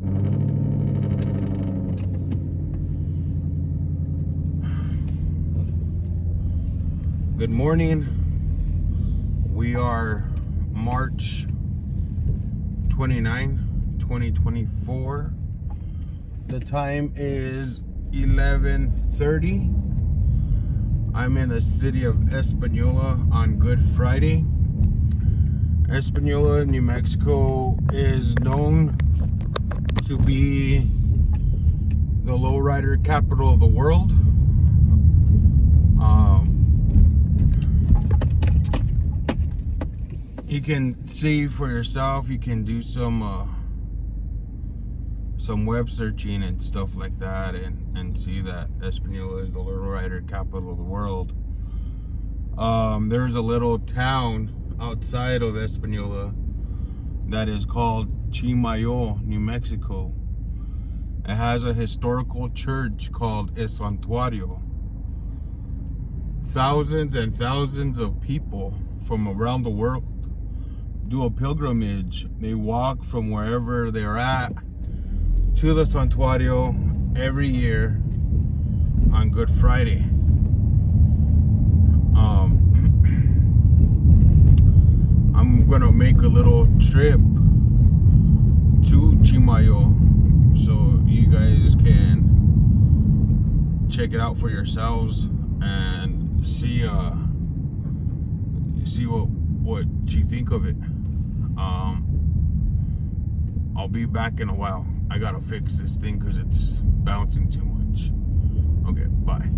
Good morning. We are March 29, 2024. The time is 11:30. I'm in the city of Espanola on Good Friday. Espanola, New Mexico is known to be the lowrider capital of the world. You can see for yourself. You can do some web searching and stuff like that, and see that Espanola is the lowrider capital of the world. There's a little town outside of Espanola that is called Chimayo, New Mexico. It has a historical church called El Santuario. Thousands and thousands of people from around the world do a pilgrimage. They walk from wherever they're at to the Santuario every year on Good Friday. I'm gonna make a little trip to Chimayo so you guys can check it out for yourselves and see what you think of it. I'll be back in a while. I gotta fix this thing because it's bouncing too much. Okay, bye.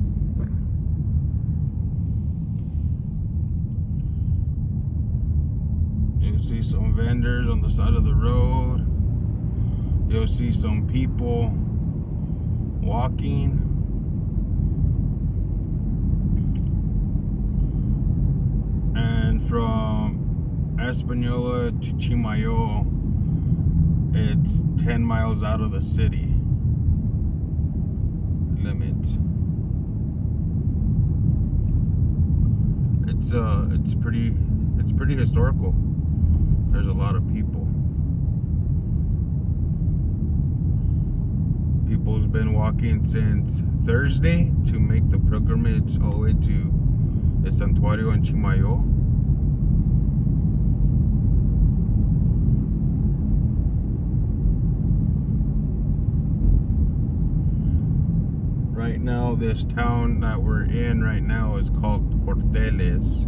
You'll see some vendors on the side of the road. You'll see some people walking. And from Espanola to Chimayo, it's 10 miles out of the city limits. It's pretty historical. There's a lot of people. People's been walking since Thursday to make the pilgrimage all the way to the Santuario in Chimayo. Right now, this town that we're in right now is called Corteles,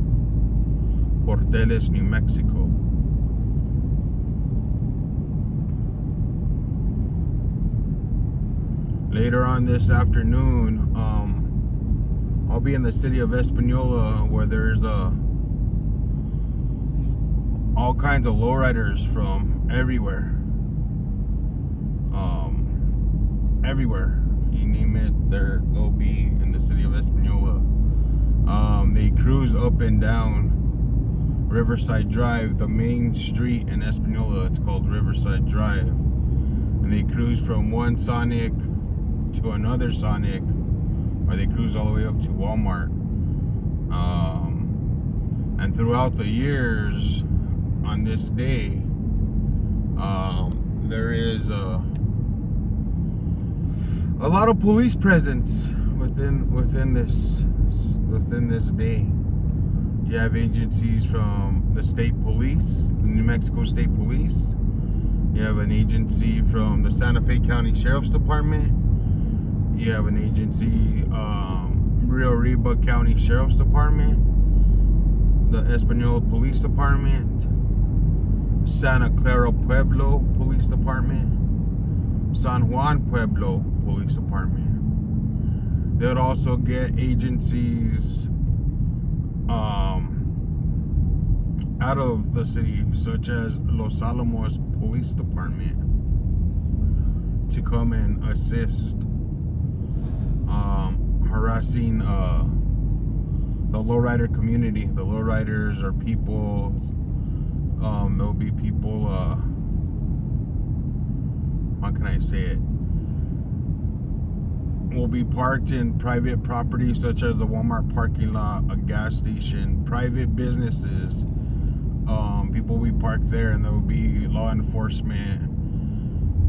New Mexico. Later on this afternoon, I'll be in the city of Espanola, where there's all kinds of lowriders from everywhere. Everywhere. You name it, they'll be in the city of Espanola. They cruise up and down Riverside Drive, the main street in Espanola. It's called Riverside Drive, and they cruise from one Sonic to another Sonic, or they cruise all the way up to Walmart. And throughout the years, on this day, there is a lot of police presence within this day. You have agencies from the state police, the New Mexico State Police. You have an agency from the Santa Fe County Sheriff's Department. You have an agency, Rio Arriba County Sheriff's Department, the Espanola Police Department, Santa Clara Pueblo Police Department, San Juan Pueblo Police Department. They would also get agencies out of the city, such as Los Alamos Police Department, to come and assist harassing the lowrider community. The lowriders are people. There'll be people. How can I say it? Will be parked in private property, such as a Walmart parking lot, a gas station, private businesses. People will be parked there, and there will be law enforcement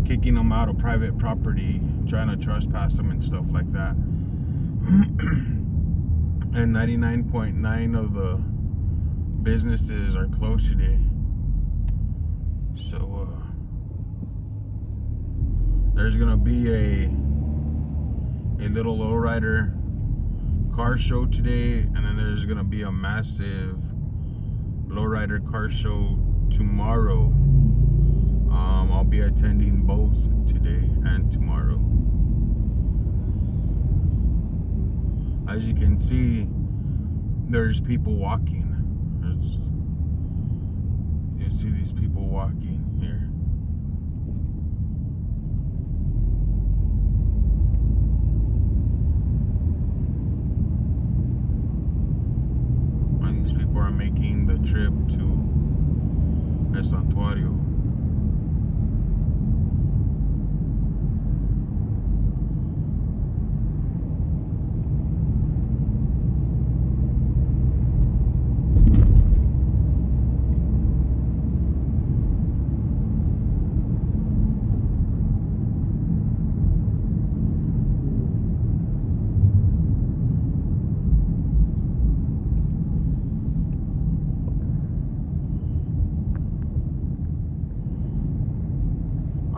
kicking them out of private property, trying to trespass them and stuff like that. And 99.9 of the businesses are closed today. So there's gonna be a little lowrider car show today, and then there's gonna be a massive lowrider car show tomorrow. I'll be attending both today and tomorrow. As you can see, there's people walking. You see these people walking here. And these people are making the trip to Santuario.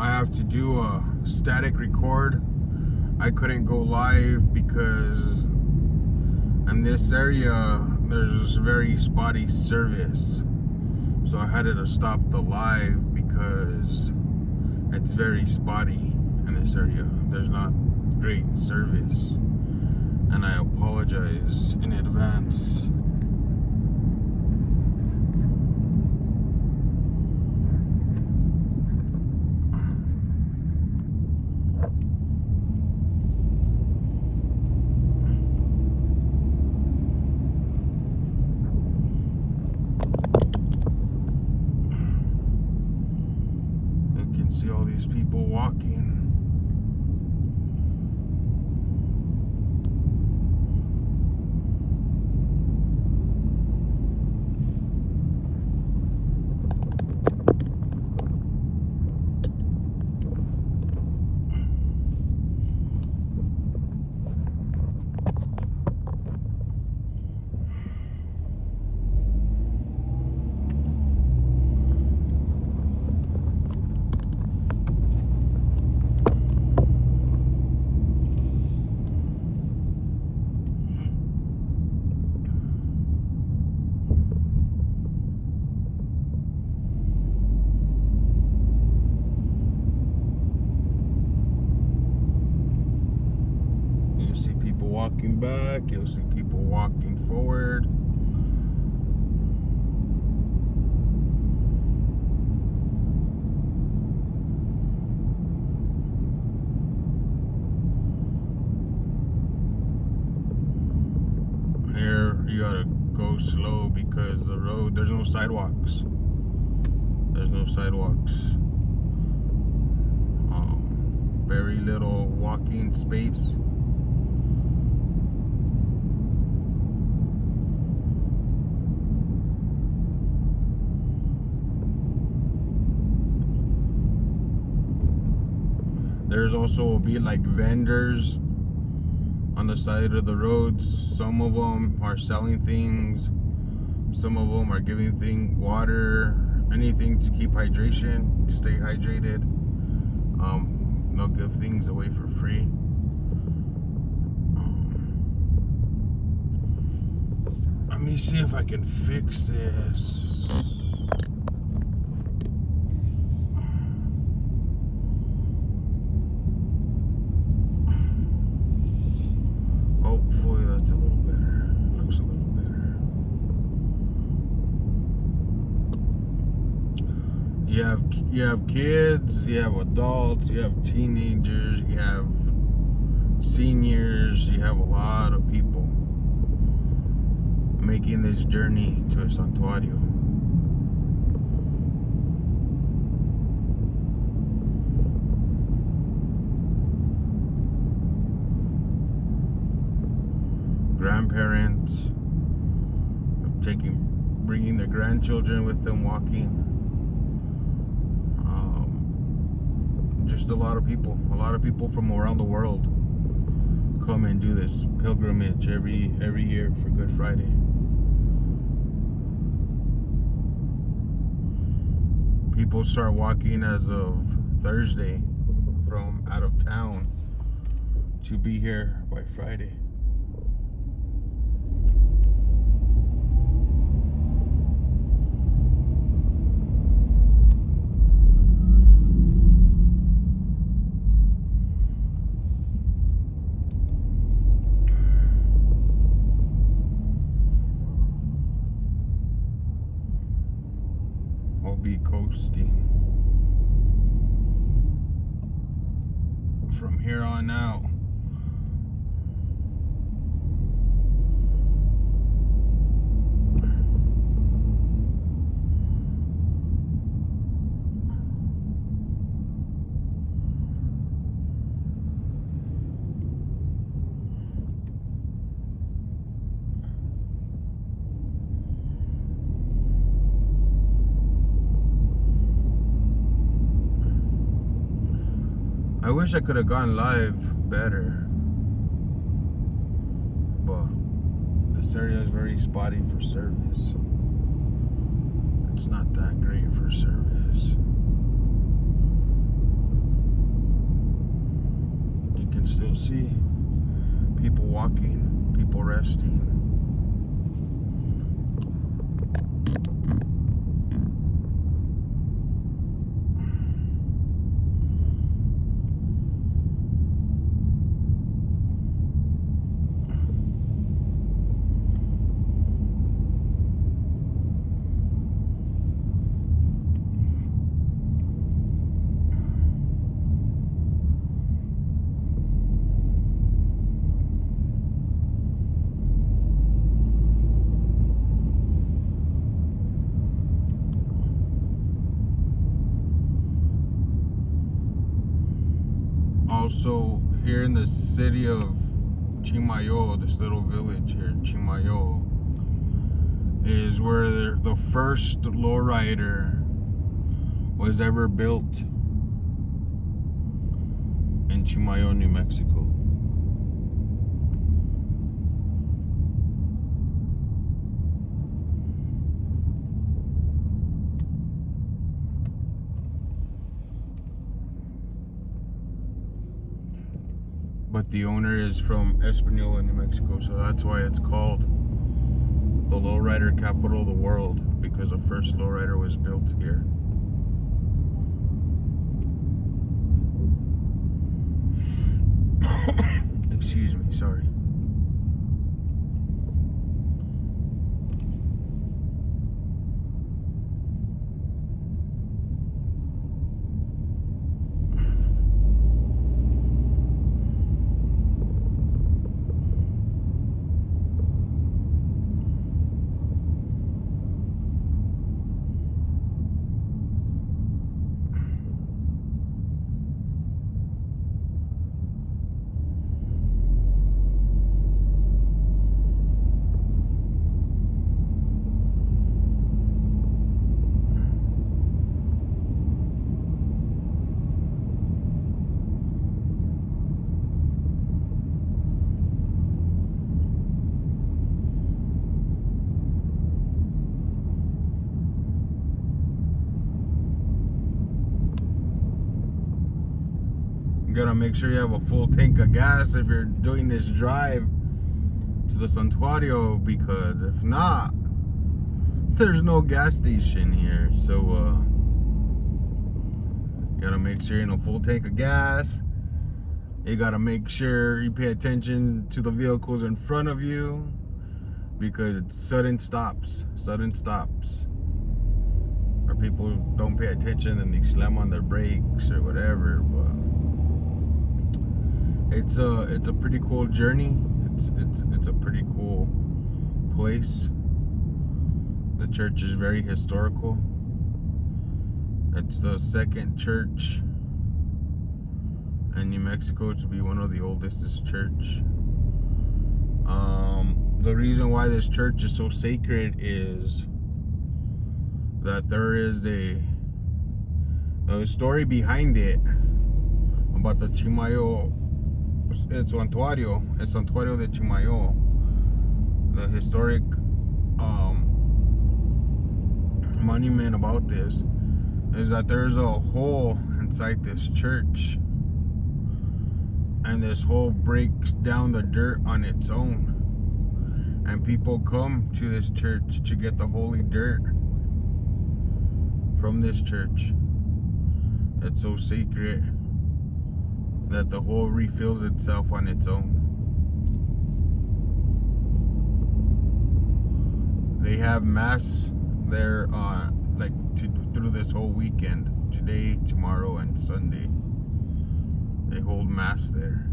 I have to do a static record. I couldn't go live because in this area there's very spotty service. So I had to stop the live because it's very spotty in this area. There's not great service. And I apologize in advance. See all these people walking. See people walking back, you'll see people walking forward. Here you gotta go slow because the road, there's no sidewalks. There's no sidewalks. Very little walking space. There's also will be like vendors on the side of the roads. Some of them are selling things. Some of them are giving water, anything to keep hydration, to stay hydrated. They'll give things away for free. Let me see if I can fix this. Hopefully that's a little better. Looks a little better. You have kids, you have adults, you have teenagers, you have seniors, you have a lot of people making this journey to a Santuario. Grandparents bringing their grandchildren with them walking. just a lot of people from around the world come and do this pilgrimage every year for Good Friday. People start walking as of Thursday from out of town to be here by Friday. We'll be coasting from here on out. I wish I could have gone live better, but this area is very spotty for service. It's not that great for service. You can still see people walking, people resting. Also, here in the city of Chimayo, this little village here, Chimayo, is where the first lowrider was ever built in Chimayo, New Mexico. But the owner is from Espanola, New Mexico, so that's why it's called the lowrider capital of the world, because the first lowrider was built here. Excuse me, sorry. You gotta make sure you have a full tank of gas if you're doing this drive to the Santuario, because if not, there's no gas station here. So you gotta make sure you're in a full tank of gas. You gotta make sure you pay attention to the vehicles in front of you, because it's sudden stops, or people don't pay attention and they slam on their brakes or whatever. But it's a pretty cool journey. It's a pretty cool place. The church is very historical. It's the second church in New Mexico to be one of the oldest church. The reason why this church is so sacred is that there is a story behind it. about the Chimayo, Santuario de Chimayo, the historic monument about this is that there's a hole inside this church, and this hole breaks down the dirt on its own, and people come to this church to get the holy dirt from this church. It's so sacred that the hole refills itself on its own. They have mass there through this whole weekend. Today, tomorrow, and Sunday. They hold mass there.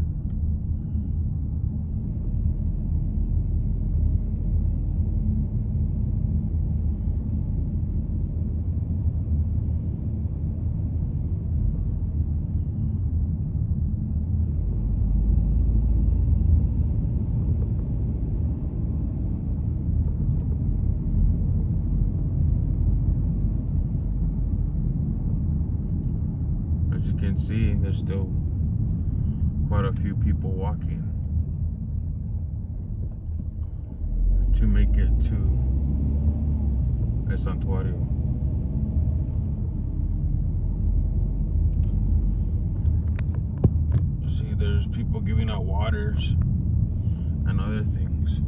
As you can see, there's still quite a few people walking to make it to El Santuario. You see, there's people giving out waters and other things.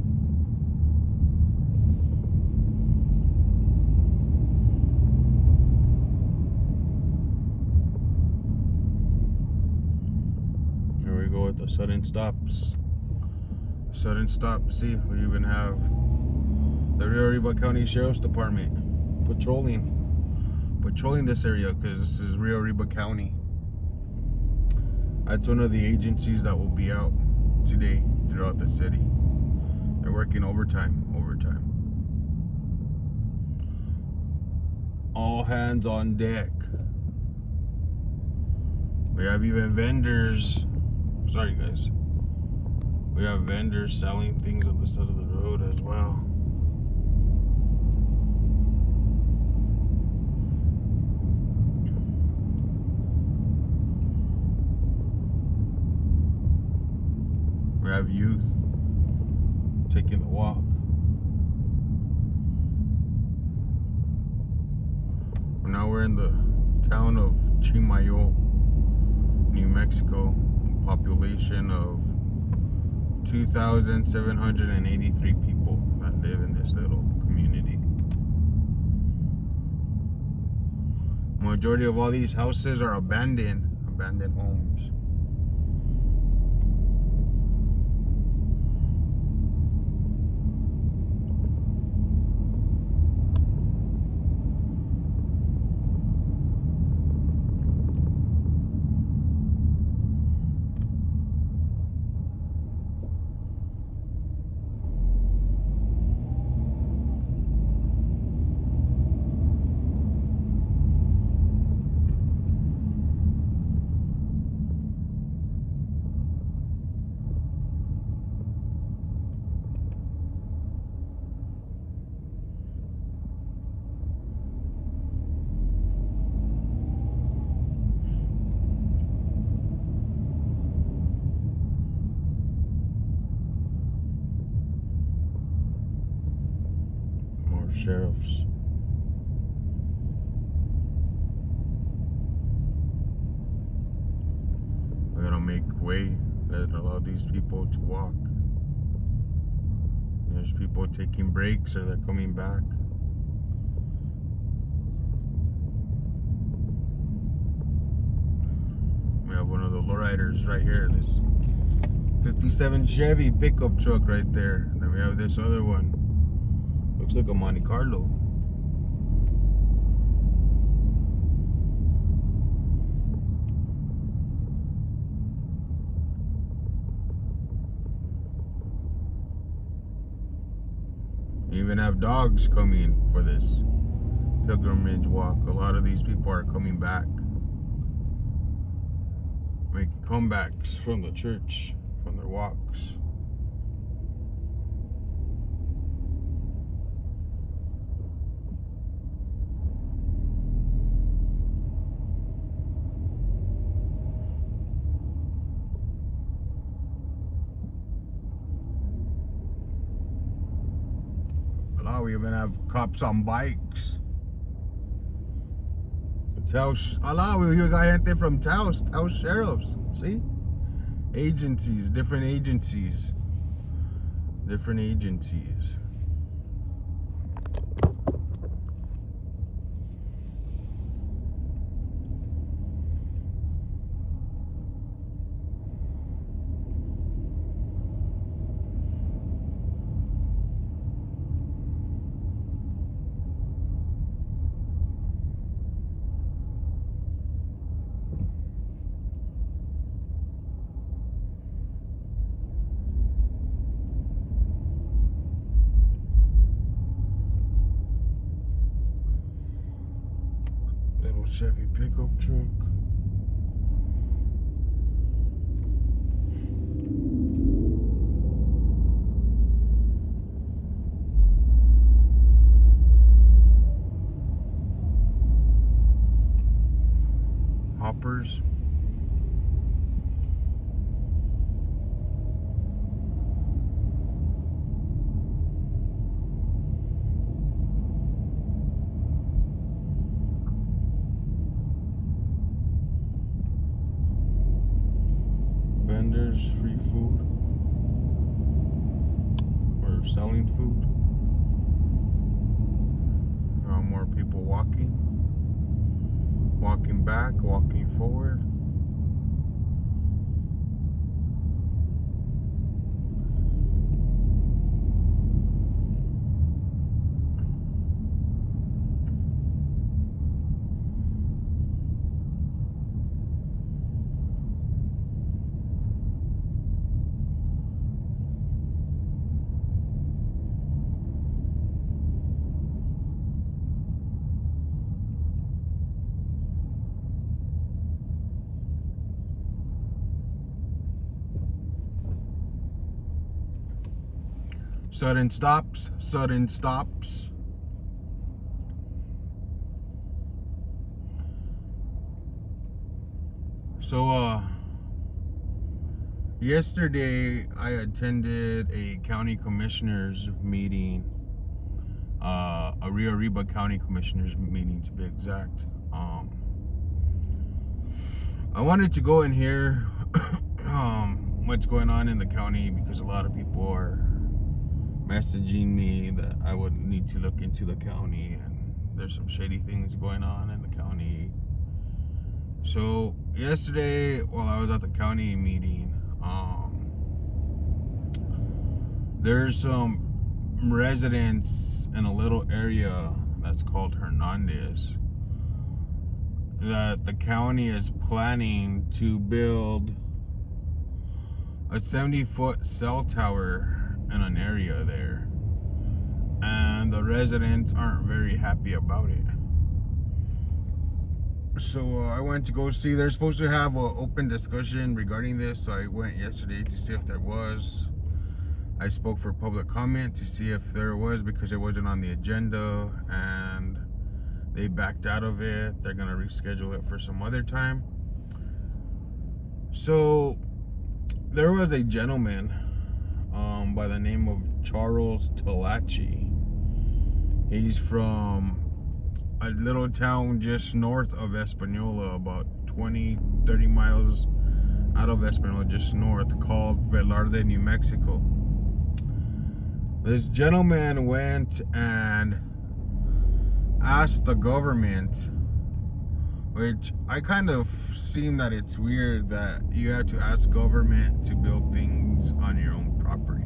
Here we go with the sudden stops. Sudden stop. See, we even have the Rio Arriba County Sheriff's Department patrolling this area, because this is Rio Arriba County. That's one of the agencies that will be out today throughout the city. They're working overtime. All hands on deck. We have even vendors. Sorry, guys. We have vendors selling things on the side of the road as well. We have youth taking the walk. Now we're in the town of Chimayo, New Mexico. Population of 2,783 people that live in this little community. Majority of all these houses are abandoned homes. Sheriffs. We're gonna make way and allow these people to walk. There's people taking breaks or they're coming back. We have one of the lowriders right here, this 57 Chevy pickup truck right there. Then we have this other one. Looks like a Monte Carlo. You even have dogs coming for this pilgrimage walk. A lot of these people are coming back, making comebacks from the church, from their walks. Allah, we even have cops on bikes. Allah, we even got gente from Taos sheriffs. See? Agencies, different agencies. Different agencies. Little Chevy pickup truck. Hoppers. Vendors, free food, or selling food. More people walking back, walking forward. Sudden stops, sudden stops. So, yesterday I attended a county commissioners meeting, a Rio Arriba County commissioners meeting to be exact. I wanted to go and hear what's going on in the county because a lot of people are messaging me that I would need to look into the county, and there's some shady things going on in the county. So yesterday, while I was at the county meeting, there's some residents in a little area that's called Hernandez that the county is planning to build a 70-foot cell tower in an area there, and the residents aren't very happy about it. So I went to go see. They're supposed to have an open discussion regarding this, so I went yesterday to see if there was. I spoke for public comment to see if there was, because it wasn't on the agenda, and they backed out of it. They're gonna reschedule it for some other time. So there was a gentleman by the name of Charles Talachi. He's from a little town just north of Espanola, about 20-30 miles out of Espanola, just north, called Velarde, New Mexico. This gentleman went and asked the government, which I kind of seem that it's weird that you have to ask government to build things on your own property.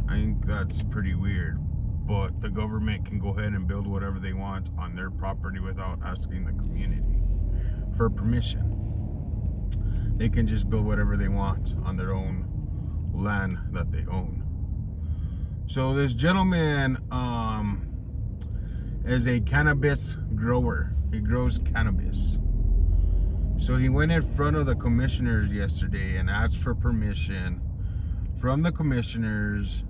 I think that's pretty weird, but the government can go ahead and build whatever they want on their property without asking the community for permission. They can just build whatever they want on their own land that they own. So this gentleman is a cannabis grower. He grows cannabis. So he went in front of the commissioners yesterday and asked for permission from the commissioners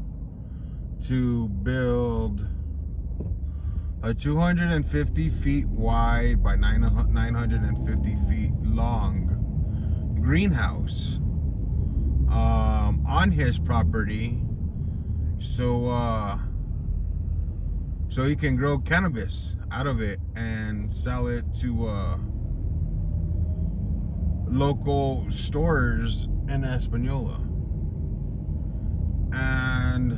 to build a 250 feet wide by 950 feet long greenhouse on his property. So so he can grow cannabis out of it and sell it to local stores in Espanola. And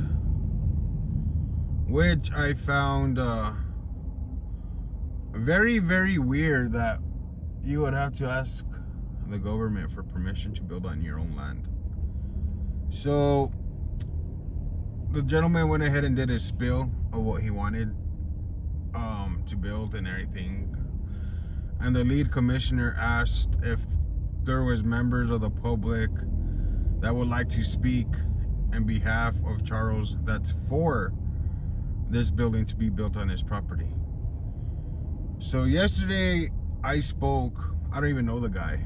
which I found very, very weird that you would have to ask the government for permission to build on your own land. So the gentleman went ahead and did his spiel of what he wanted to build and everything. And the lead commissioner asked if there was members of the public that would like to speak in behalf of Charles that's for this building to be built on his property. So yesterday I spoke, I don't even know the guy.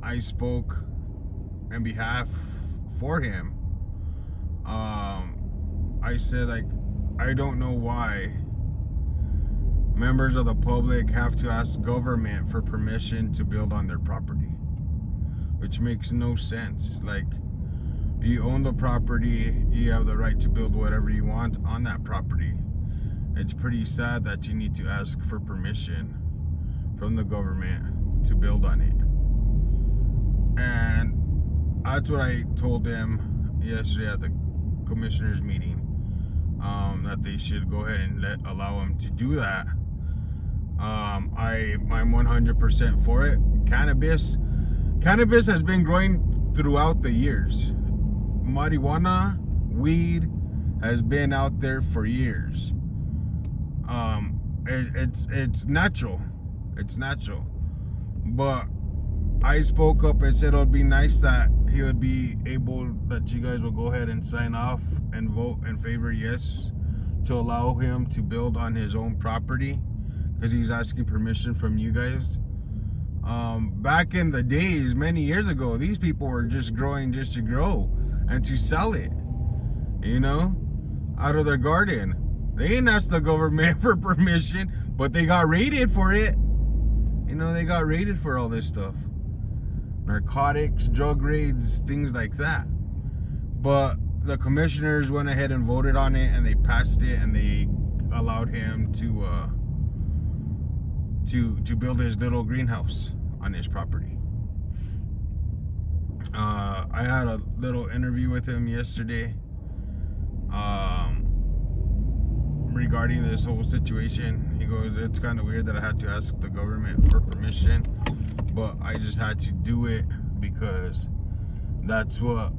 I spoke in behalf for him. I said, like, I don't know why members of the public have to ask government for permission to build on their property, which makes no sense. Like, you own the property, you have the right to build whatever you want on that property. It's pretty sad that you need to ask for permission from the government to build on it. And that's what I told them yesterday at the commissioners meeting, that they should go ahead and allow him to do that. I'm 100% for it. Cannabis has been growing throughout the years. Marijuana, weed has been out there for years. It's natural. It's natural. But I spoke up and said it would be nice that he would be able, that you guys will go ahead and sign off and vote in favor yes to allow him to build on his own property, because he's asking permission from you guys. Back in the days, many years ago, these people were just growing just to grow and to sell it, you know, out of their garden. They didn't ask the government for permission, but they got raided for it. You know, they got raided for all this stuff. Narcotics, drug raids, things like that. But the commissioners went ahead and voted on it, and they passed it, and they allowed him to build his little greenhouse on his property. I had a little interview with him yesterday regarding this whole situation. He goes, it's kind of weird that I had to ask the government for permission, but I just had to do it because that's what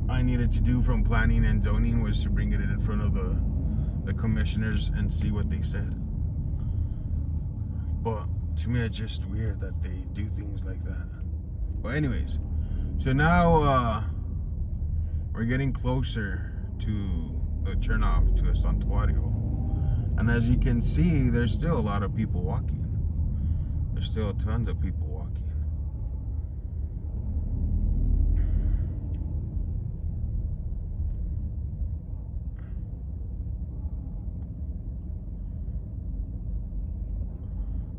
I needed to do from planning and zoning, was to bring it in front of the commissioners and see what they said. But to me, it's just weird that they do things like that. But anyways, so now we're getting closer to the turn off to a Santuario. And as you can see, there's still a lot of people walking. There's still tons of people walking.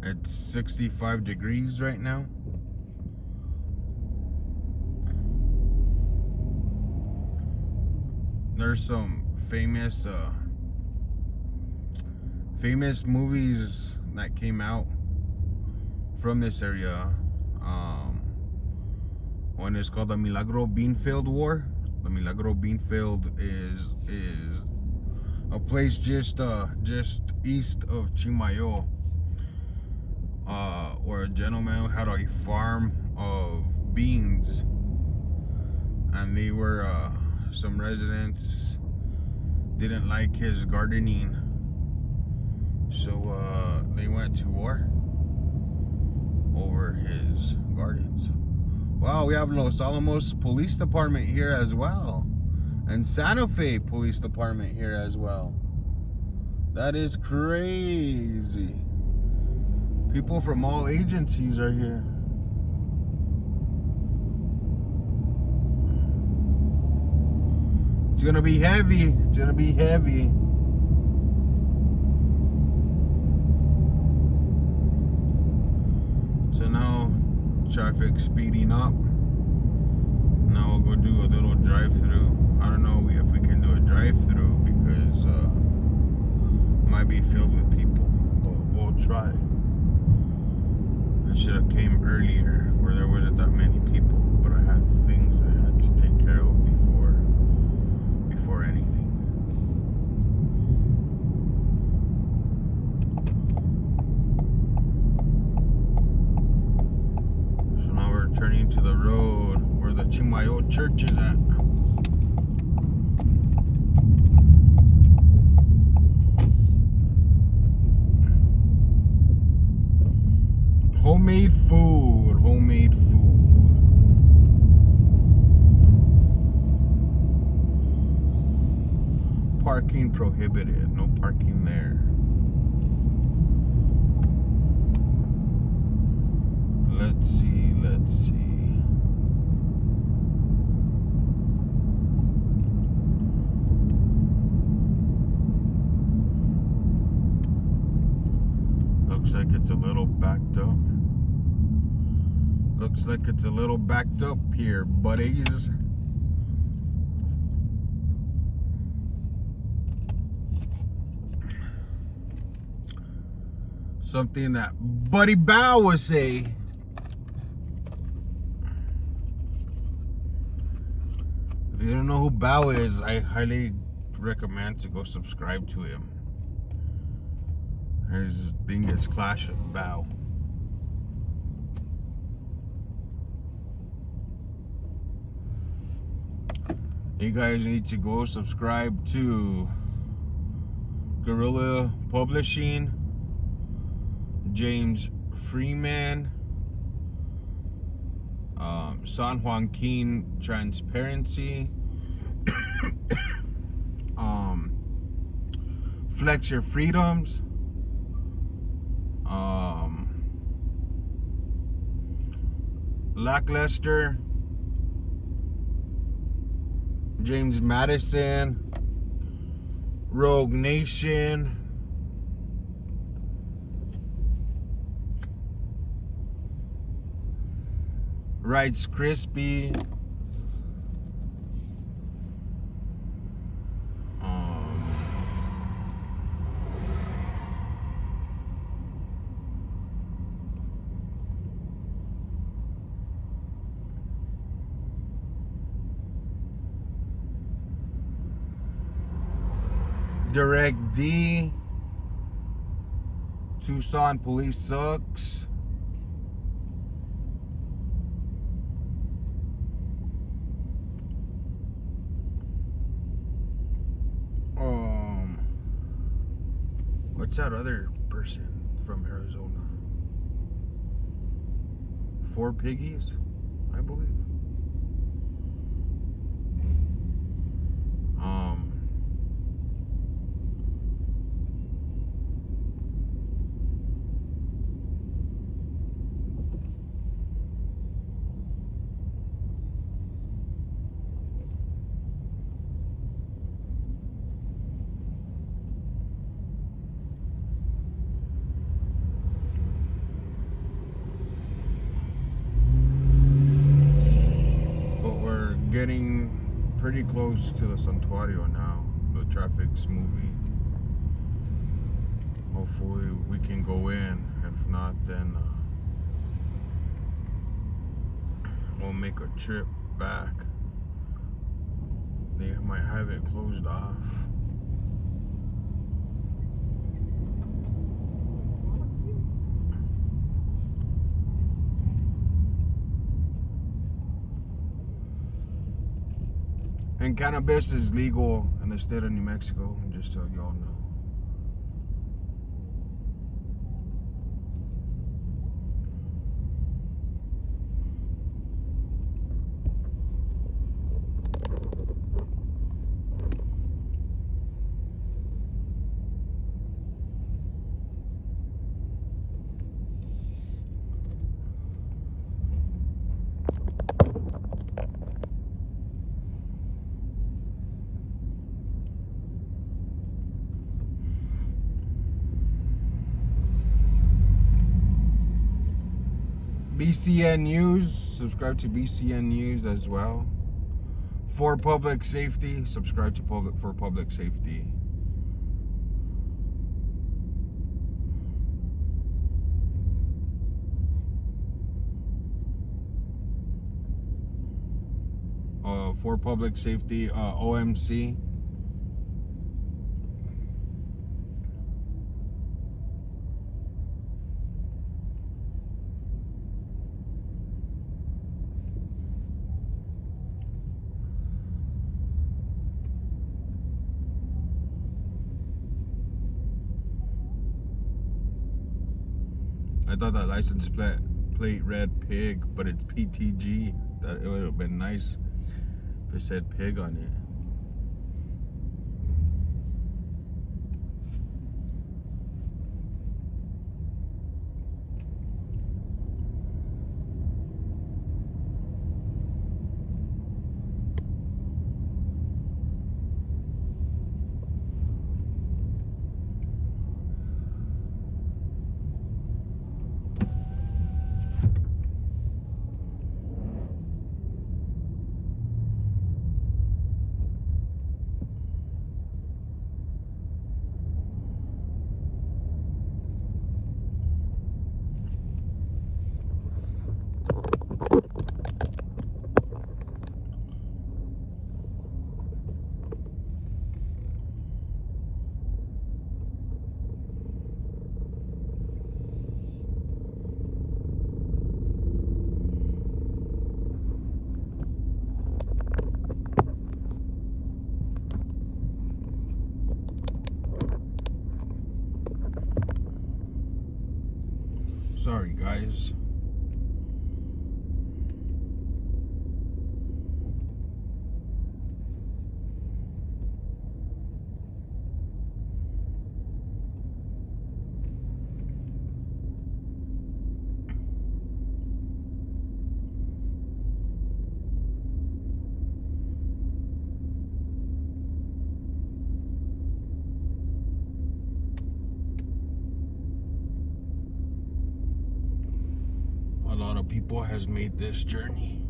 It's 65 degrees right now. There's some famous movies that came out from this area. One is called the Milagro Beanfield War. The Milagro Beanfield is a place just east of Chimayo, where a gentleman had a farm of beans, and they were some residents didn't like his gardening, so they went to war over his gardens. Wow, we have Los Alamos Police Department here as well, and Santa Fe Police Department here as well. That is crazy. People from all agencies are here. It's gonna be heavy. It's gonna be heavy. So now traffic speeding up. Now we'll go do a little drive-through. I don't know if we can do a drive-through because might be filled with people, but we'll try. I should have came earlier where there wasn't that many people, but I had things I had to take care of before anything. So now we're turning to the road where the Chimayo church is at. Homemade food, homemade food. Parking prohibited, no parking there. Let's see. Looks like it's a little backed up. Looks like it's a little backed up here, buddies. Something that Buddy Bow would say. If you don't know who Bow is, I highly recommend to go subscribe to him. His thing is Clash of Bow. You guys need to go subscribe to Guerrilla Publishing, James Freeman, San Joaquin Transparency, Flex Your Freedoms, Lackluster, James Madison, Rogue Nation, Rice Crispy, Direct D, Tucson Police Sucks, what's that other person from Arizona? Four Piggies, I believe. Getting pretty close to the Santuario now. The traffic's moving. Hopefully we can go in. If not, then we'll make a trip back. They might have it closed off. And cannabis is legal in the state of New Mexico, just so y'all know. BCN News, subscribe to BCN News as well. For public safety, subscribe to for public safety. for public safety, OMC. I thought that license plate read pig, but it's PTG. That it would have been nice if it said pig on it. Sorry, guys. A lot of people has made this journey.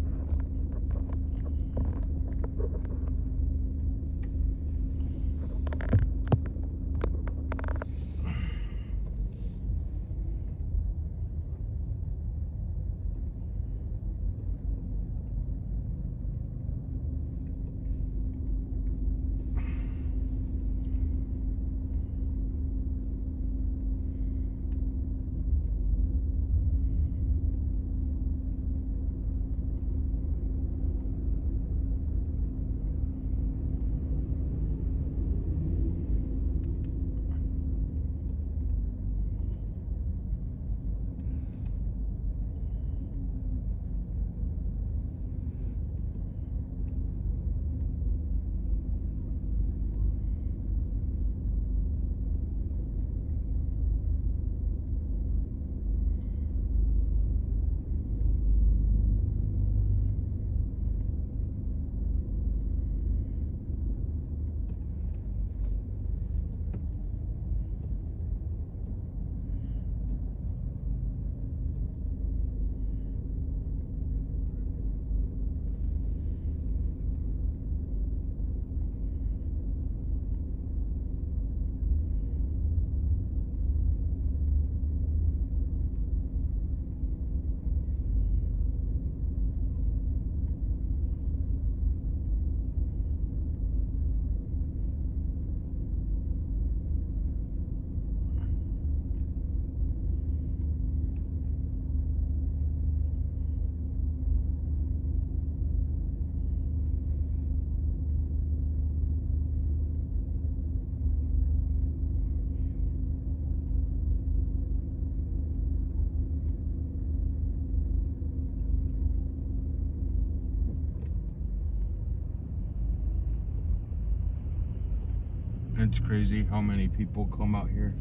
It's crazy how many people come out here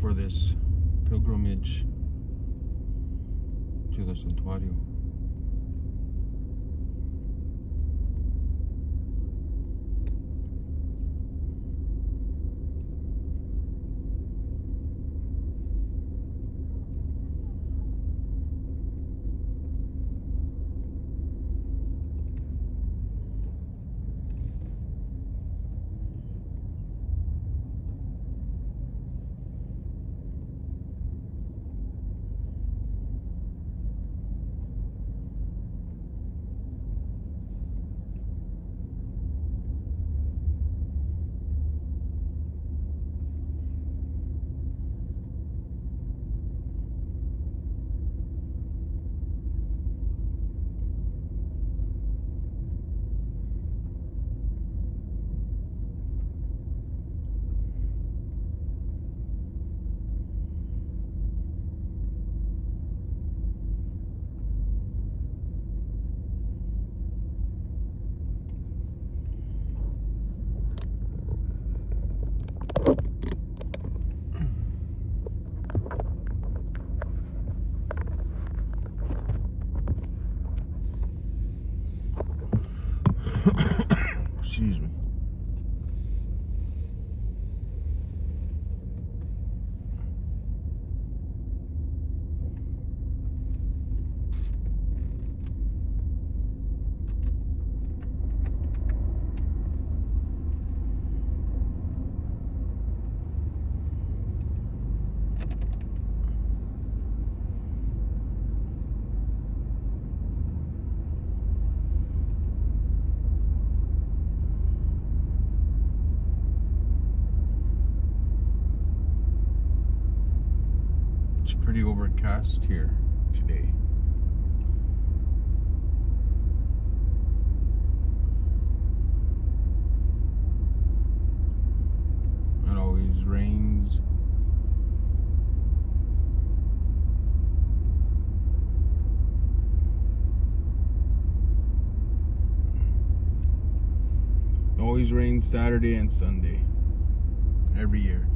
for this pilgrimage to the Santuario. Excuse me. It's pretty overcast here today. It always rains. It always rains Saturday and Sunday. Every year.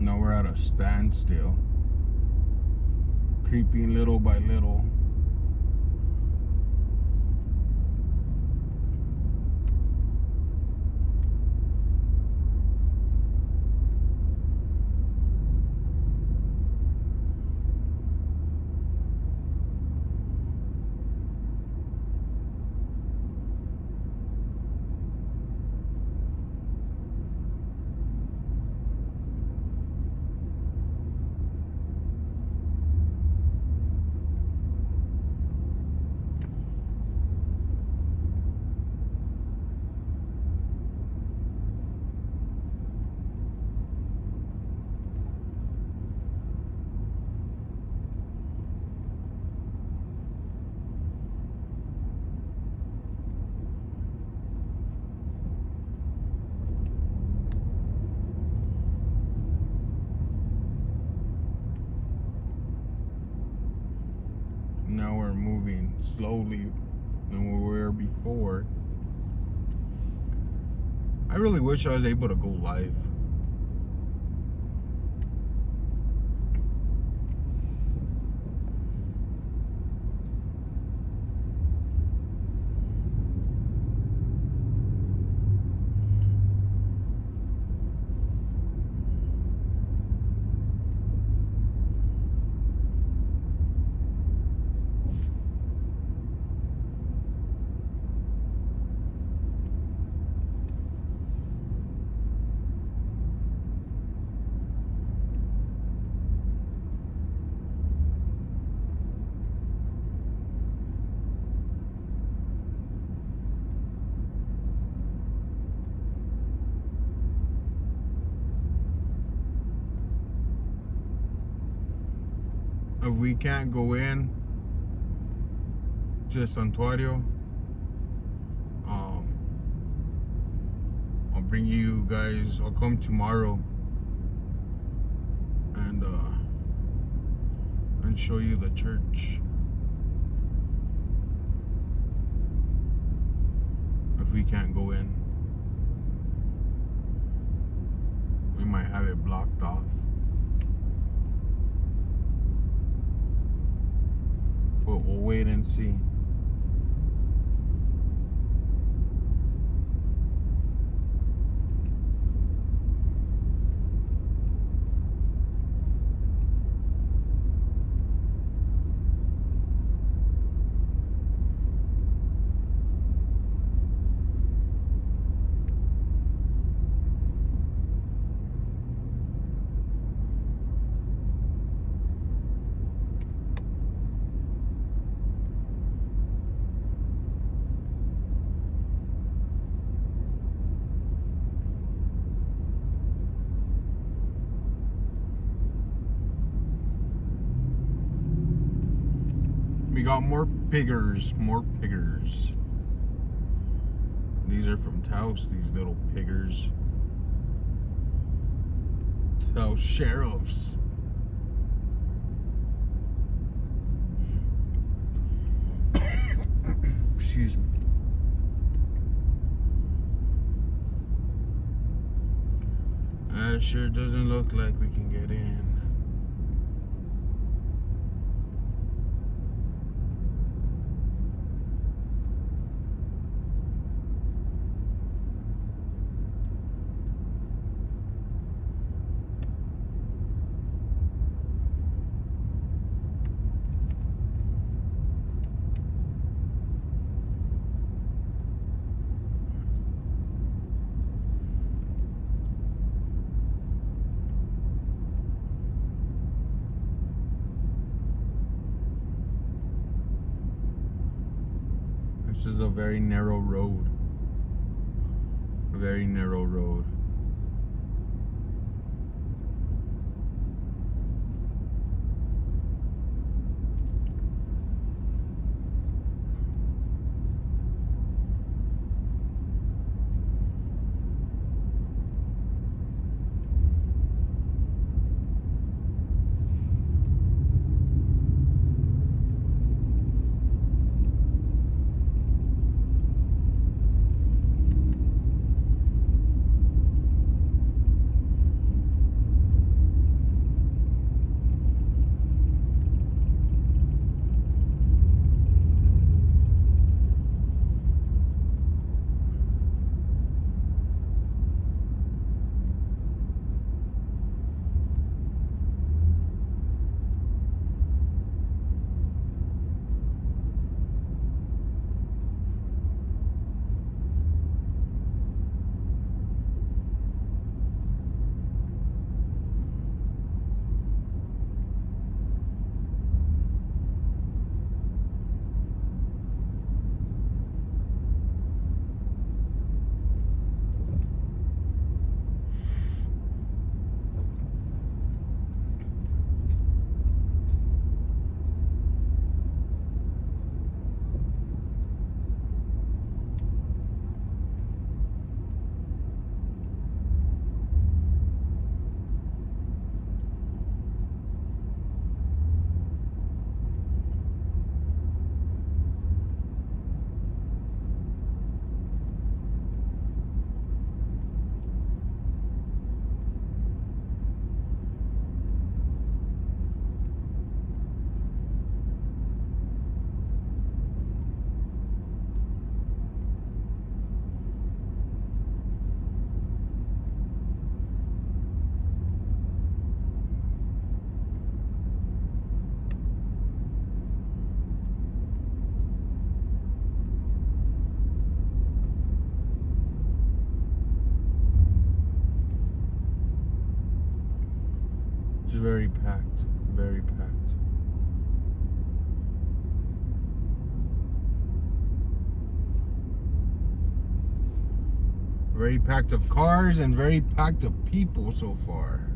Now we're at a standstill. Creeping little by little. Now we're moving slowly than we were before. I really wish I was able to go live. If we can't go in to Santuario, I'll bring you guys. I'll come tomorrow and show you the church. If we can't go in, we might have it blocked off. But we'll wait and see. We got more piggers. More piggers. These are from Taos, these little piggers. Taos sheriffs. Excuse me. It sure doesn't look like we can get in. This is a very narrow road. A very narrow road. It's very packed. Very packed. Very packed of cars and very packed of people so far.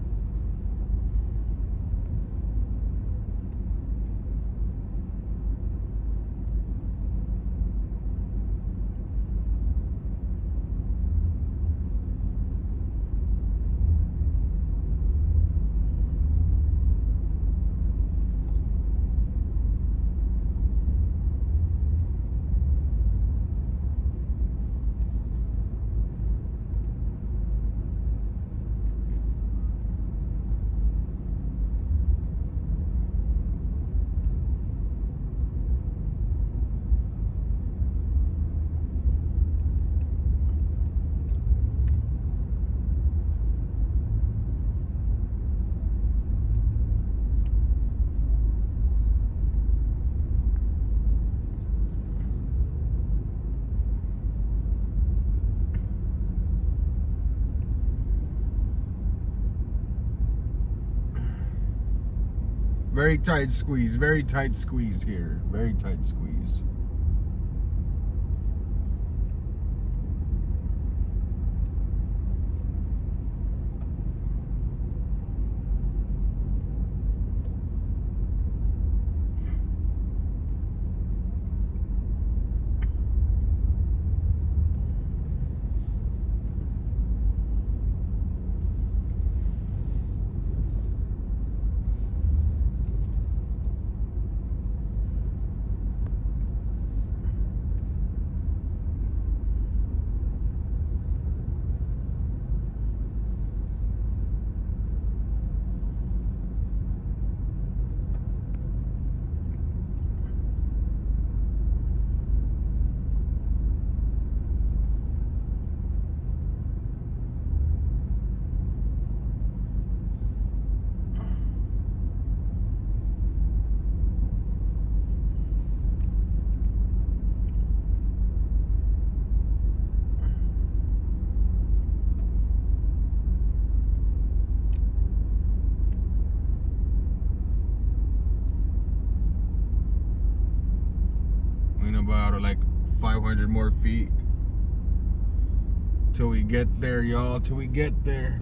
Very tight squeeze here. Very tight squeeze. about like 500 more feet till we get there, y'all. Till we get there.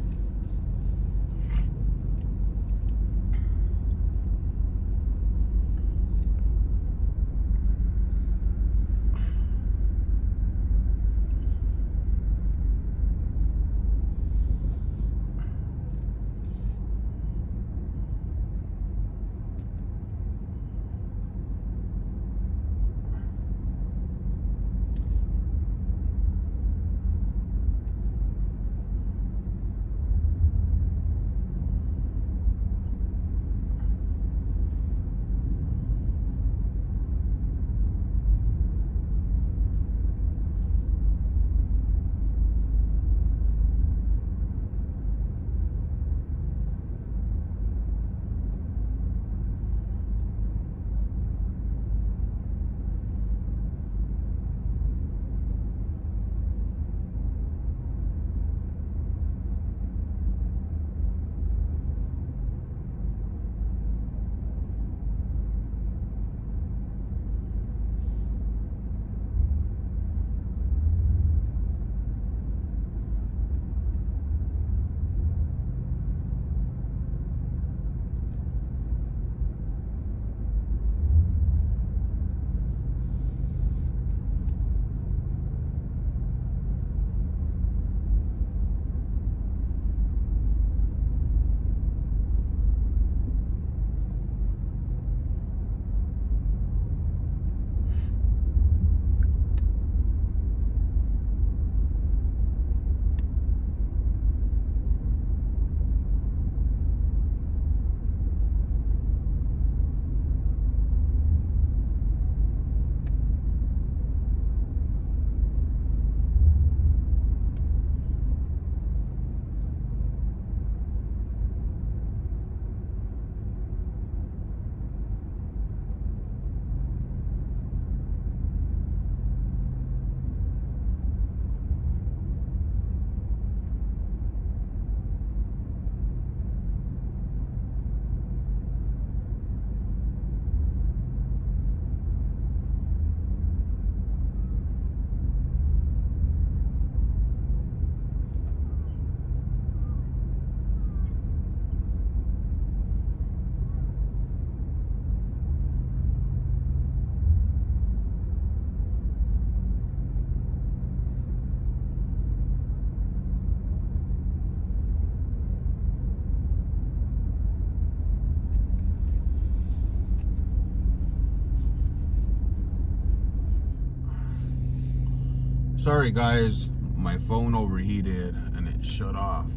Sorry guys, my phone overheated and it shut off.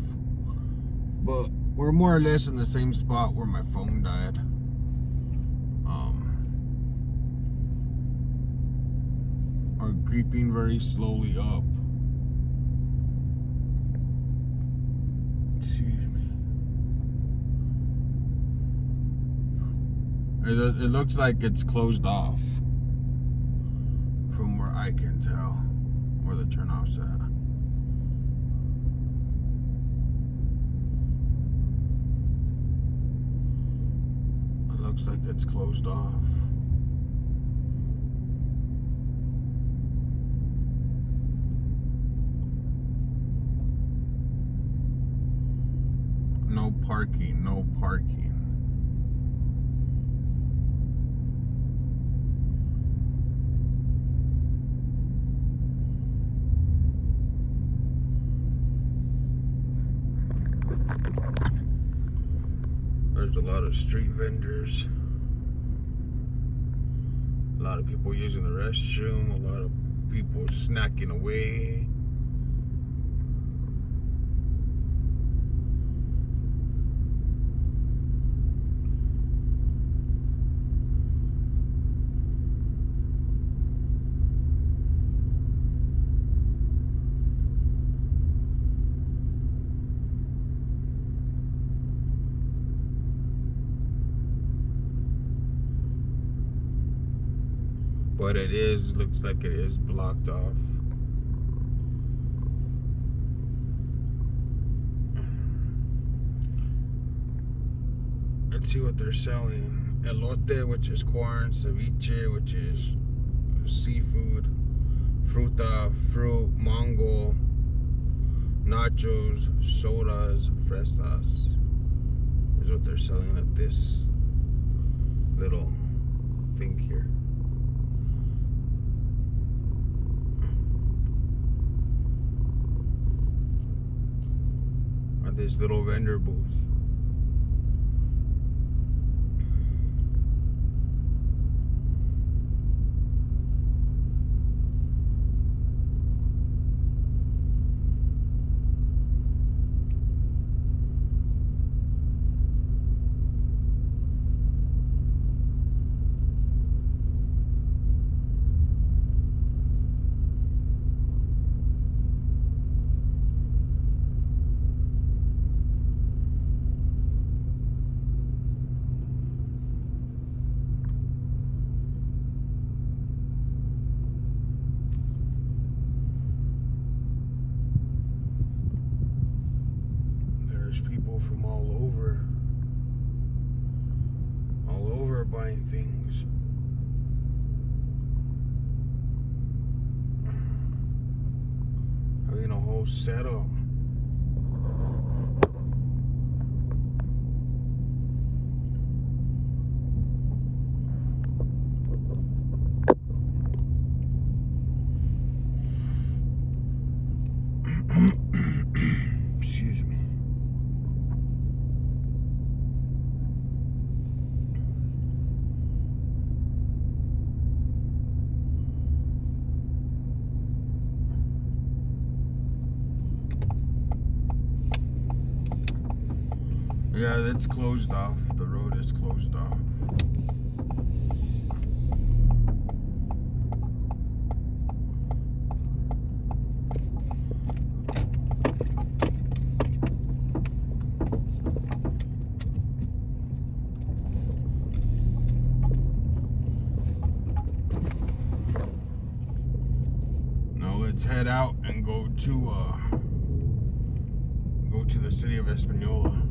But we're more or less in the same spot where my phone died. Are creeping very slowly up. Excuse me. It looks like it's closed off from where I can tell. Where the turnoff's at. It looks like it's closed off. No parking, no parking. There's a lot of street vendors. A lot of people using the restroom. A lot of people snacking away. But looks like it is blocked off. Let's see what they're selling. Elote, which is corn, ceviche, which is seafood, fruta, fruit, mango, nachos, sodas, fresas is what they're selling at this little thing here. At this little vendor booth. There's people from all over buying things. Having a whole setup. Excuse me. Yeah, that's closed off. The road is closed off. Now let's head out and go to the city of Espanola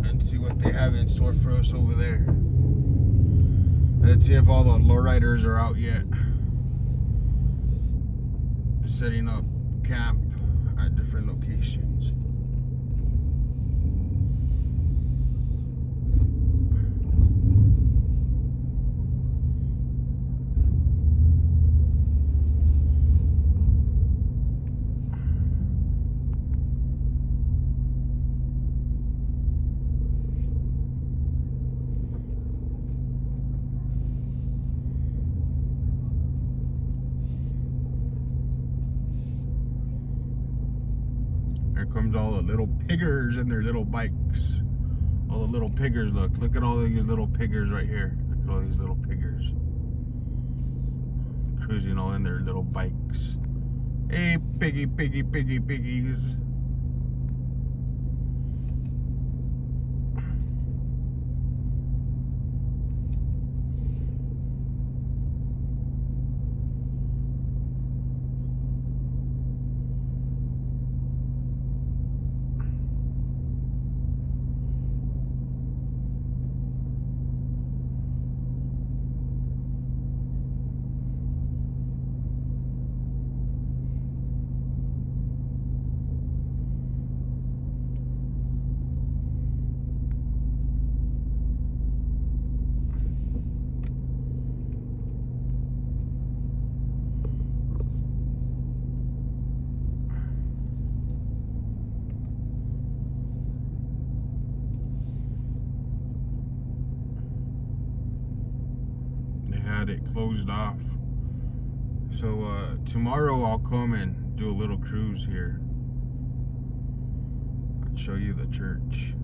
and see what they have in store for us over there. Let's see if all the lowriders are out yet. Setting up camp at different locations. Here comes all the little piggers and their little bikes. All the little piggers, look at all these little piggers right here. Look at all these little piggers. Cruising all in their little bikes. Hey, piggies. Had it closed off. So tomorrow I'll come and do a little cruise here. I'll show you the church.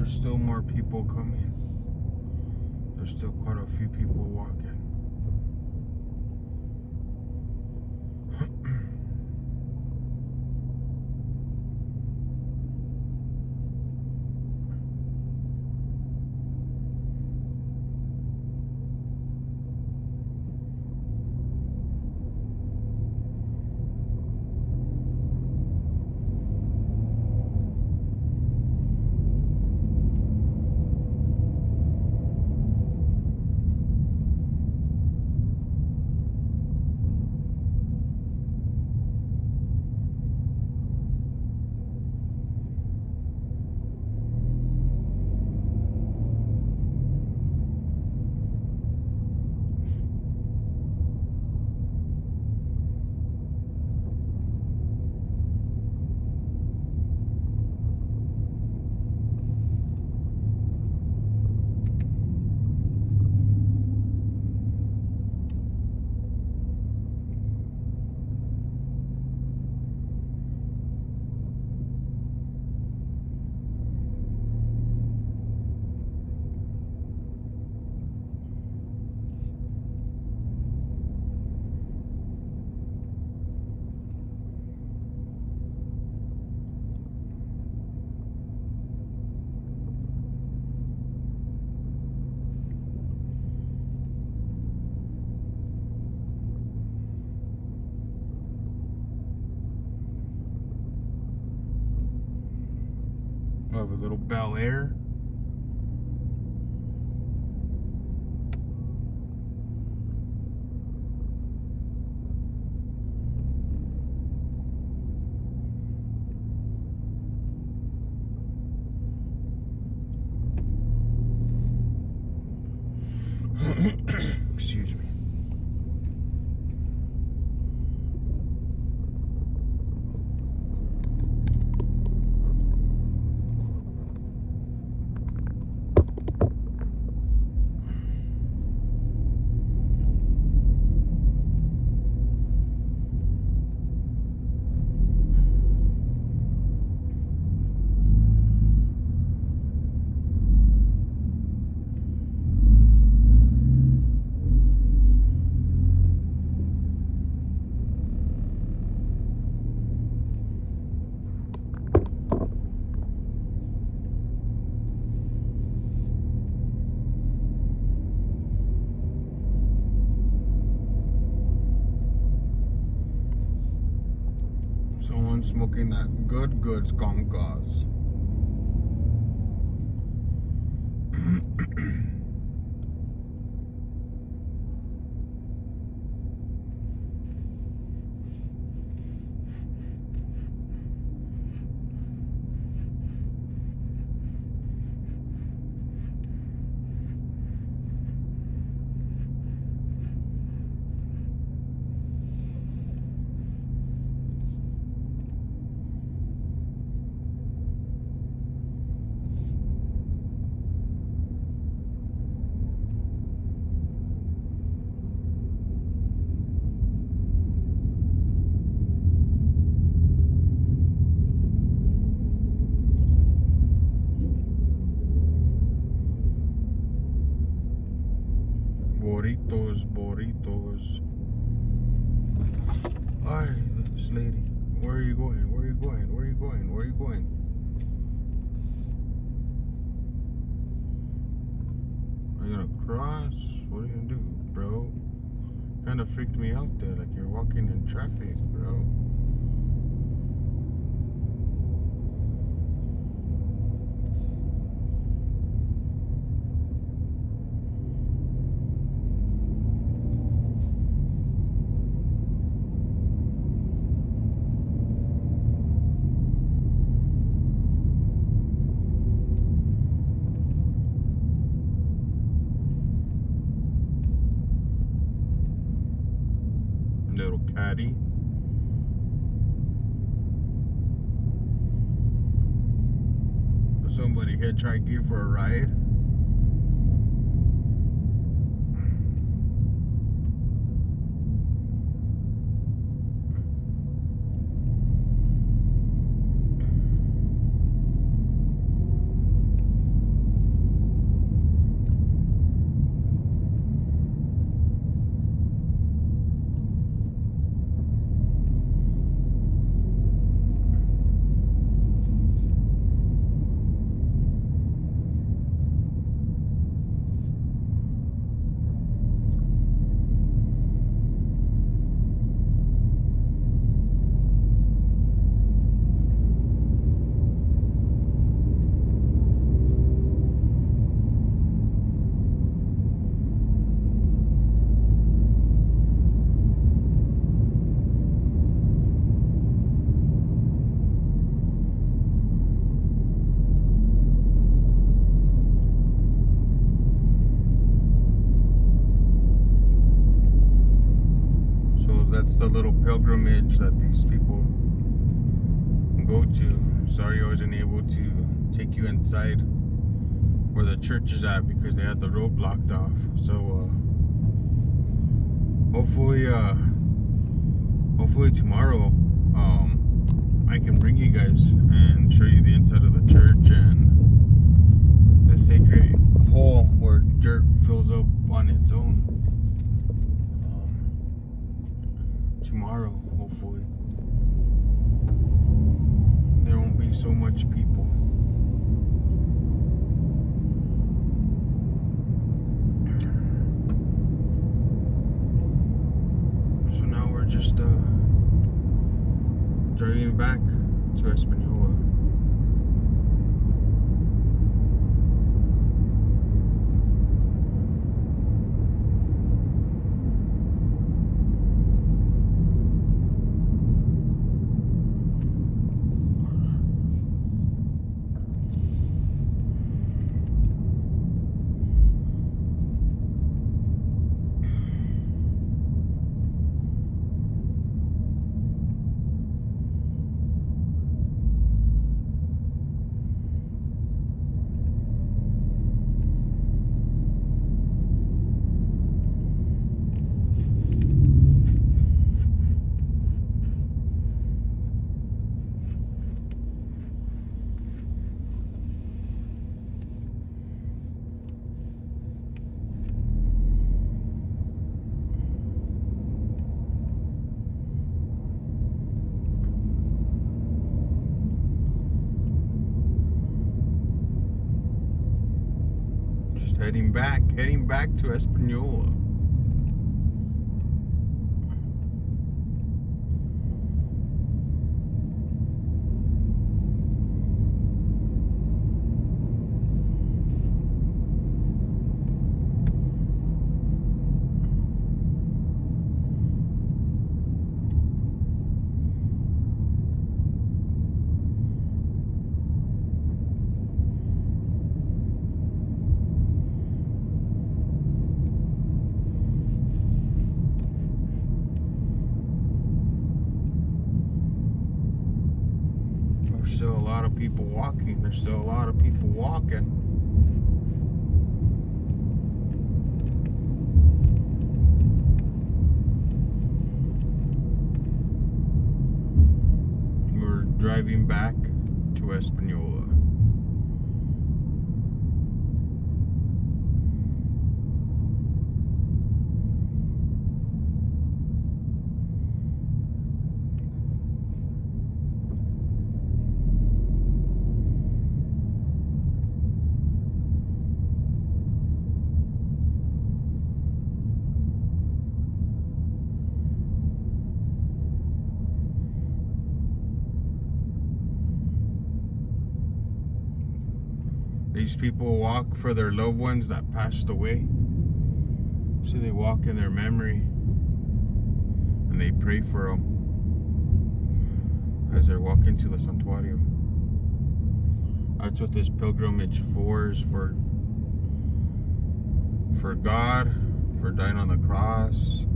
there's still more people coming. There's still quite a few people walking. We have a little Bel Air. Excuse me. Someone smoking that good skunk gauze. Burritos. Hi, this lady. Where are you going? Where are you going? Where are you going? Where are you going? Are you gonna cross? What are you gonna do, bro? Kind of freaked me out there, like you're walking in traffic, bro. Little caddy. Somebody hitchhiking for a ride. that's the little pilgrimage that these people go to. Sorry I wasn't able to take you inside where the church is at because they had the road blocked off. So hopefully tomorrow I can bring you guys and show you the inside of the church and the sacred hole where dirt fills up on its own. Tomorrow, hopefully, there won't be so much people. So now we're just driving back to Espanola. Just heading back to Espanola. There's still a lot of people walking. We're driving back to Espanola. These people walk for their loved ones that passed away. So they walk in their memory and they pray for them as they're walking to the Santuario. That's what this pilgrimage for is for God, for dying on the cross,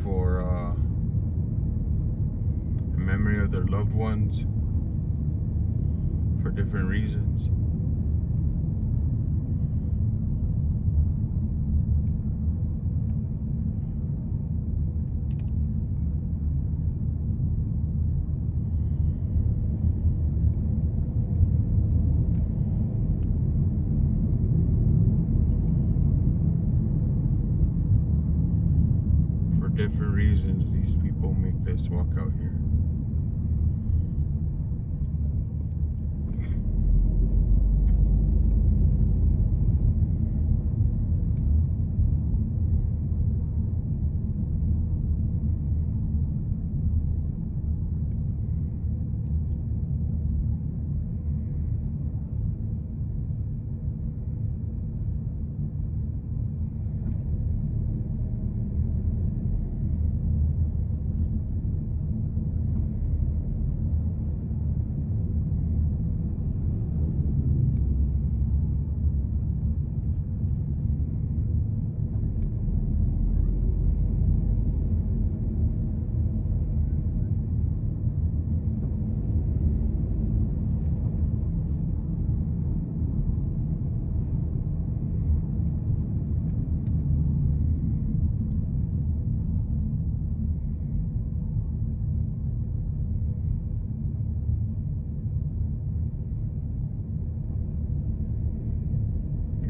for in memory of their loved ones, for different reasons. For different reasons, these people make this walk out here.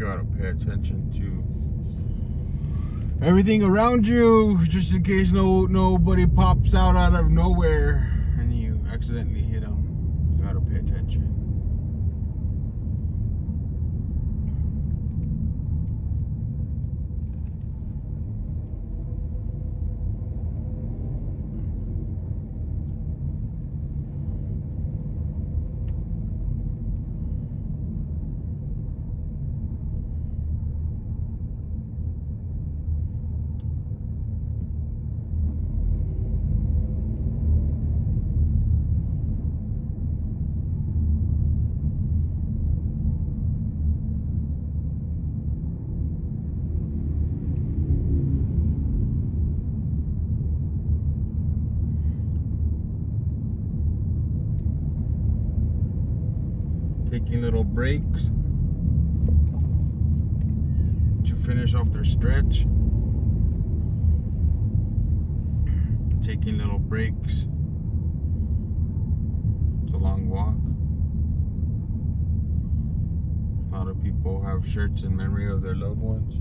gotta pay attention to everything around you, just in case nobody pops out of nowhere and you accidentally hit them. You gotta pay attention. Taking little breaks to finish off their stretch. Taking little breaks. It's a long walk. A lot of people have shirts in memory of their loved ones.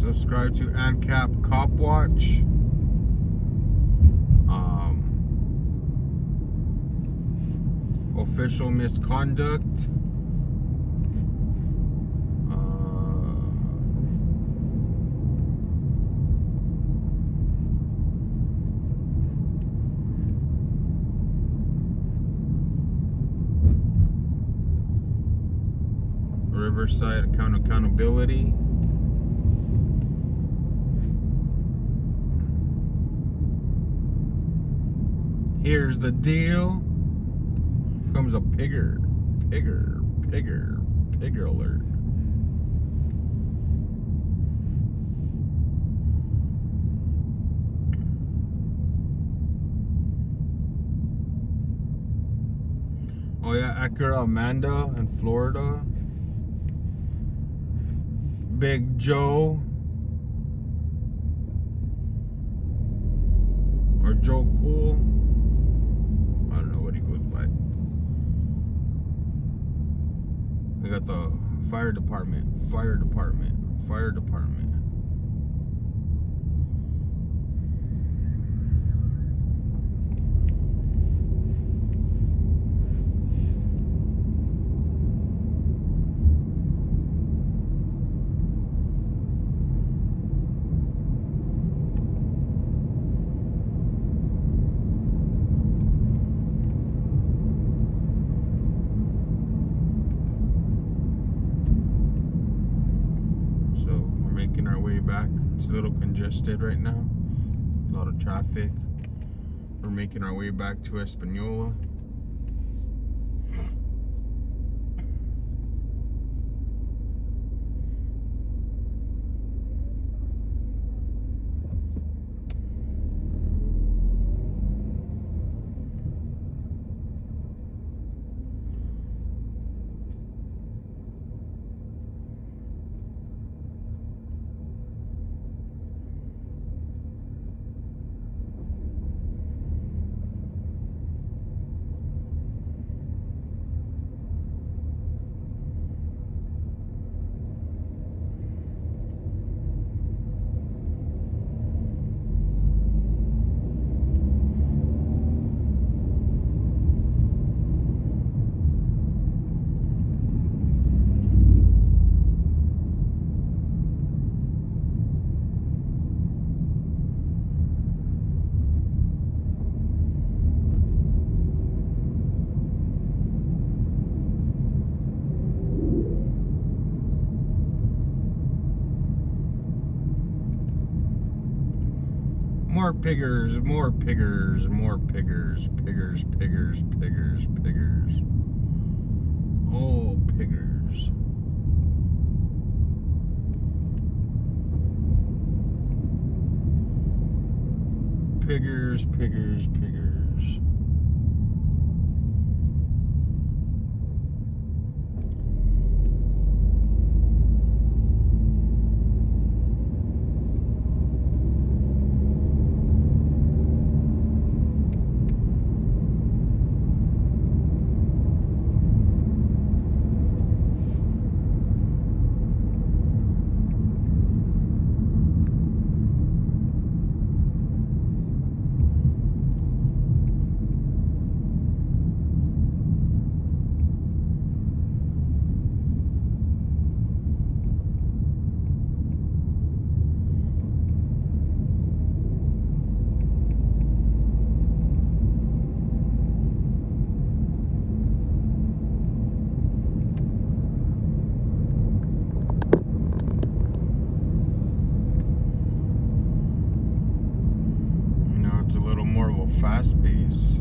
Subscribe to ANCAP Cop Watch. Official misconduct. Riverside accountability. Here's the deal. Comes a pigger alert. Oh yeah, Acura Amanda in Florida. Big Joe. Or Joe Cool. I don't know what he goes by. We got the fire department. making our way back. It's a little congested right now. A lot of traffic. We're making our way back to Espanola. More piggers, more piggers, more piggers, piggers, piggers, piggers, piggers. Oh, piggers. Piggers, piggers, piggers. It's a little more of a fast pace.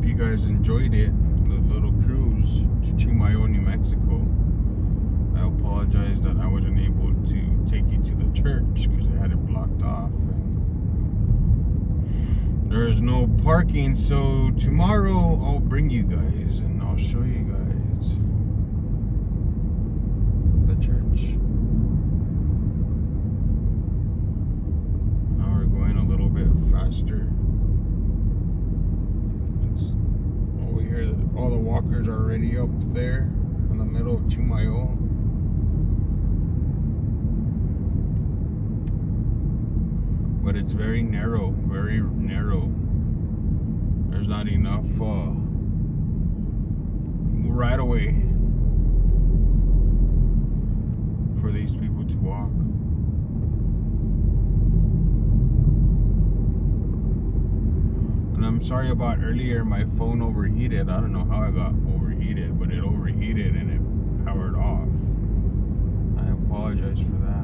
You guys enjoyed it, the little cruise to Chimayo, New Mexico. I apologize that I wasn't able to take you to the church because I had it blocked off and there's no parking, so tomorrow I'll bring you guys and I'll show you guys the church. Now we're going a little bit faster. All the walkers are already up there in the middle of Chimayo. But it's very narrow, very narrow. There's not enough right away for these people to walk. And I'm sorry about earlier, my phone overheated. I don't know how I got overheated, but it overheated and it powered off. I apologize for that.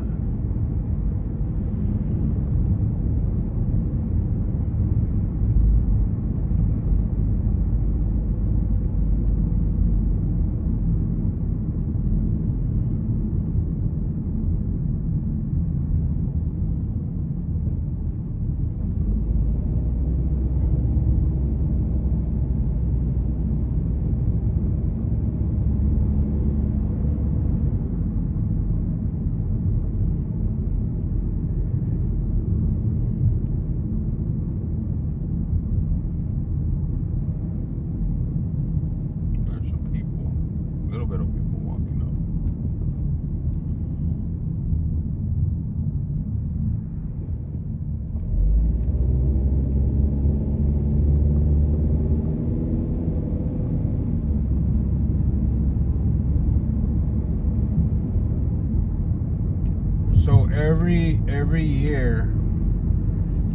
So every year,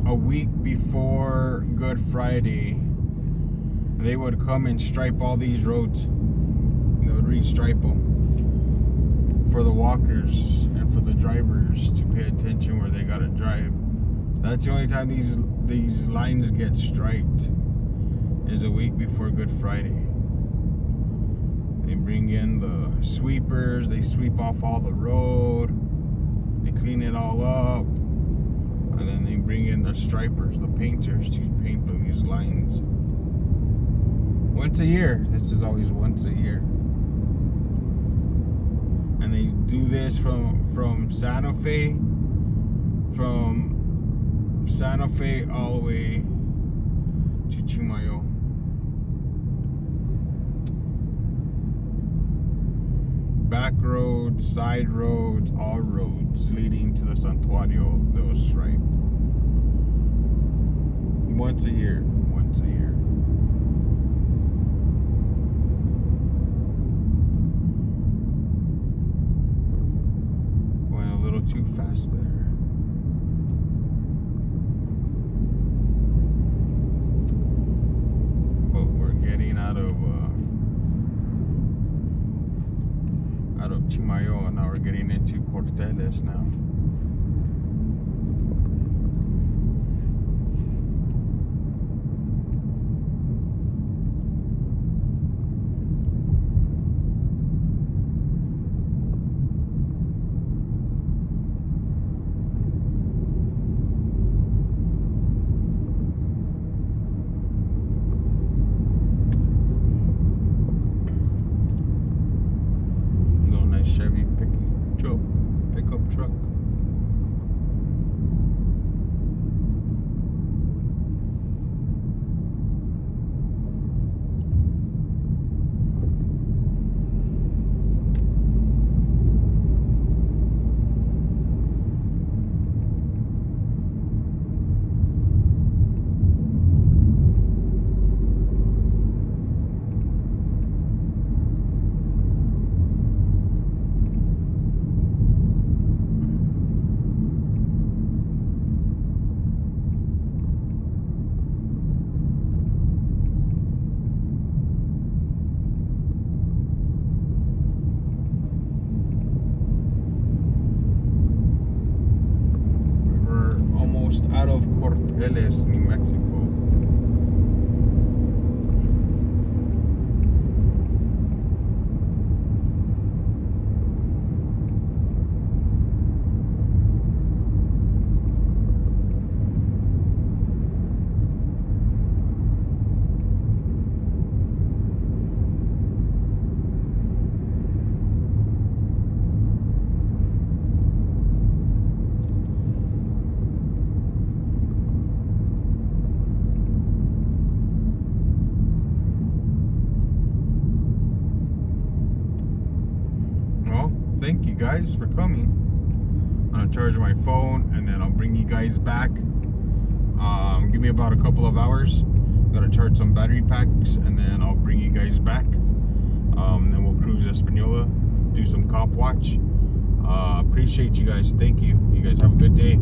a week before Good Friday, they would come and stripe all these roads. They would restripe them for the walkers and for the drivers to pay attention where they gotta drive. That's the only time these lines get striped, is a week before Good Friday. They bring in the sweepers, they sweep off all the road, they clean it all up, and then they bring in the stripers, the painters, to paint these lines. Once a year. This is always once a year. And they do this from Santa Fe all the way to Chimayo. Back roads, side roads, all roads leading to the Santuario de Chimayo. Once a year. Going a little too fast there. But we're getting out of Chimayo, and now we're getting into Corteles now. Chevy pickup truck. Out of Corteles, New Mexico. Thank you guys for coming. I'm gonna charge my phone and then I'll bring you guys back. Give me about a couple of hours. Gotta charge some battery packs and then I'll bring you guys back. Then we'll cruise Espanola, do some cop watch. Appreciate you guys. Thank you. You guys have a good day.